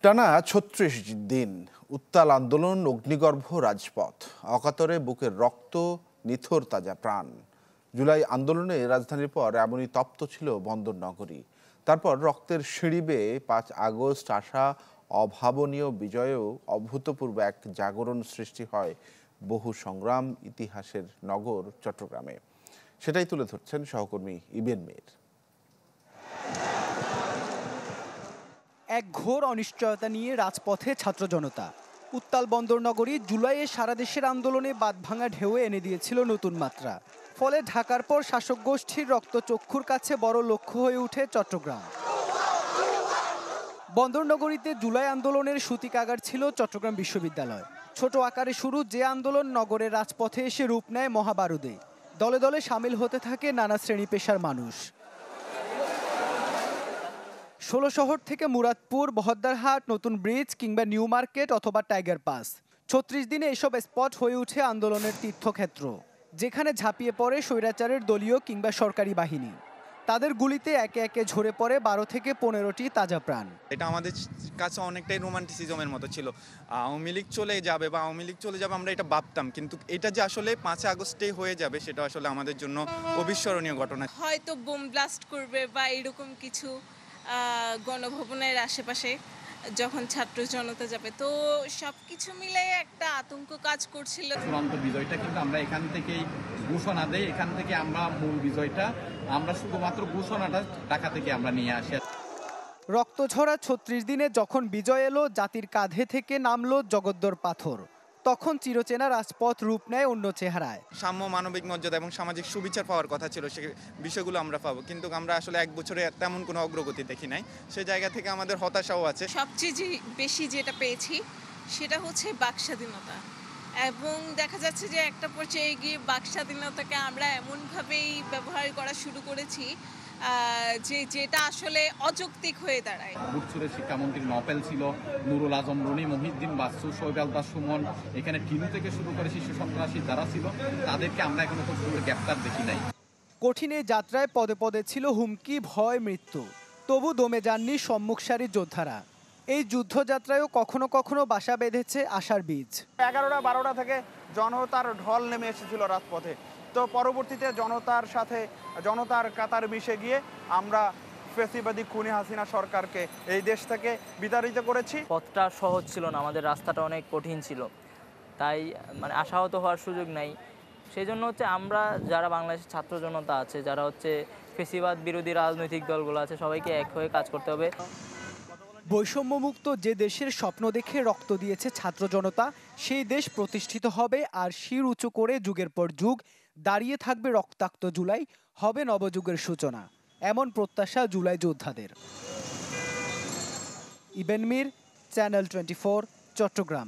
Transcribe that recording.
টানা ৩৬ দিন উত্তাল আন্দোলন, অগ্নিগর্ভ রাজপথ, অকাতরে বুকের রক্ত, নিথর তাজা প্রাণ। জুলাই আন্দোলনে রাজধানীর পর এমনই তপ্ত ছিল বন্দরনগরী। তারপর রক্তের সিঁড়ি বেয়ে ৫ আগস্ট আসা অভাবনীয় বিজয়েও অভূতপূর্ব এক জাগরণ সৃষ্টি হয় বহু সংগ্রাম ইতিহাসের নগর চট্টগ্রামে। সেটাই তুলে ধরছেন সহকর্মী ইবেন মীর। এক ঘোর অনিশ্চয়তা নিয়ে রাজপথে ছাত্র জনতা। উত্তাল বন্দরনগরী জুলাইয়ে সারা দেশের আন্দোলনে বাঁধভাঙা ঢেউ এনে দিয়েছিল নতুন মাত্রা। ফলে ঢাকার পর শাসক গোষ্ঠীর রক্তচক্ষুর কাছে বড় লক্ষ্য হয়ে ওঠে চট্টগ্রাম। বন্দরনগরীতে জুলাই আন্দোলনের সূতিকাগার ছিল চট্টগ্রাম বিশ্ববিদ্যালয়। ছোট আকারে শুরু যে আন্দোলন নগরের রাজপথে এসে রূপ নেয় মহাবারুদে। দলে দলে সামিল হতে থাকে নানা শ্রেণী পেশার মানুষ। ১৬ শহর থেকে মুরাদপুর, বহদ্দারহাট, নতুন ব্রিজ কিংবা নিউ মার্কেট অথবা টাইগার পাস, ৩৬ দিনে এসব স্পট হয়ে ওঠে আন্দোলনের তীর্থক্ষেত্র, যেখানে ঝাঁপিয়ে পড়ে স্বৈরাচারের দলীয় কিংবা সরকারি বাহিনী। তাদের গুলিতে একে একে ঝরে পড়ে ১২ থেকে ১৫টি তাজা প্রাণ। এটা আমাদের কাছে অনেকটাই রোমান্টিসিজমের মতো ছিল। আওয়ামী লীগ চলে যাবে বা আওয়ামী লীগ চলে যাবে আমরা এটা ভাবতাম, কিন্তু এটা যে আসলে ৫ আগস্টেই হয়ে যাবে সেটা আসলে আমাদের জন্য অবিস্মরণীয় ঘটনা। হয়তো বোম ব্লাস্ট করবে বা এরকম কিছু গণভবনের আশেপাশে যখন ছাত্র জনতা যাবে, তো সবকিছু মিলে একটা আতঙ্ক কাজ করছিল। চূড়ান্ত বিজয়টা কিন্তু আমরা এখান থেকেই ঘোষণা দেই, এখান থেকে আমরা মূল বিজয়টা আমরা শুধুমাত্র ঘোষণাটা ঢাকা থেকে আমরা নিয়ে আসি। রক্তঝরা ৩৬ দিনে যখন বিজয় এলো, জাতির কাঁধে থেকে নামলো জগদ্দর পাথর, তখন চিরচেনা রাজপথ রূপ নেয় অন্য চেহারায়। সাম্য, মানবিক মর্যাদা এবং সামাজিক সুবিচার পাওয়ার কথা ছিল, সেই বিষয়গুলো আমরা পাবো, কিন্তু আমরা আসলে এক বছরে তেমন কোনো অগ্রগতি দেখি নাই। সেই জায়গা থেকে আমাদের হতাশাও আছে। সবচেয়ে বেশি যেটা পেয়েছি সেটা হচ্ছে বাক স্বাধীনতা, এবং দেখা যাচ্ছে যে একটা পর্যায়ে গিয়ে বাক স্বাধীনতাকে আমরা এমনভাবেই ব্যবহার করা শুরু করেছি যেটা আসলে অযৌক্তিক হয়ে দাঁড়ায়। বুটসুরের শিক্ষামন্ত্রী নপেল ছিল, নুরুল আজম রনি, মহিউদ্দিন বাসু, শোয়েব আলতাফ সুমন, এখানে টিনু থেকে শুরু করে শিশু সন্ত্রাসী যারা ছিল তাদেরকে আমরা এখনো পর্যন্ত গ্রেপ্তার দেখি নাই। কঠিন এই যাত্রায় পদে পদে ছিল হুমকি, ভয়, মৃত্যু। তবু দমে যাননি সম্মুখ সারির যোদ্ধারা। এই যুদ্ধযাত্রায়ও কখনো কখনো বাসা বেঁধেছে আশার বীজ। ১১টা-১২টা থেকে জনতার ঢল নেমে এসেছিল রাজপথে। তো পরবর্তীতে জনতার সাথে জনতার কাতার মিশে গিয়ে আমরা ফ্যাসিবাদী খুনি হাসিনা সরকারকে এই দেশ থেকে বিতাড়িত করেছি। পথটা সহজ ছিল না, আমাদের রাস্তাটা অনেক কঠিন ছিল, তাই আশাহত হওয়ার সুযোগ নাই। সেই জন্য আমরা যারা বাংলাদেশের ছাত্র জনতা আছে, যারা ফ্যাসিবাদ বিরোধী রাজনৈতিক দলগুলো আছে, সবাইকে এক হয়ে কাজ করতে হবে। বৈষম্যমুক্ত যে দেশের স্বপ্ন দেখে রক্ত দিয়েছে ছাত্র জনতা, সেই দেশ প্রতিষ্ঠিত হবে, আর শির উঁচু করে যুগের পর যুগ দাঁড়িয়ে থাকবে রক্তাক্ত জুলাই, হবে নবযুগের সূচনা, এমন প্রত্যাশা জুলাই যোদ্ধাদের। ইবেন মীর, চ্যানেল 24, চট্টগ্রাম।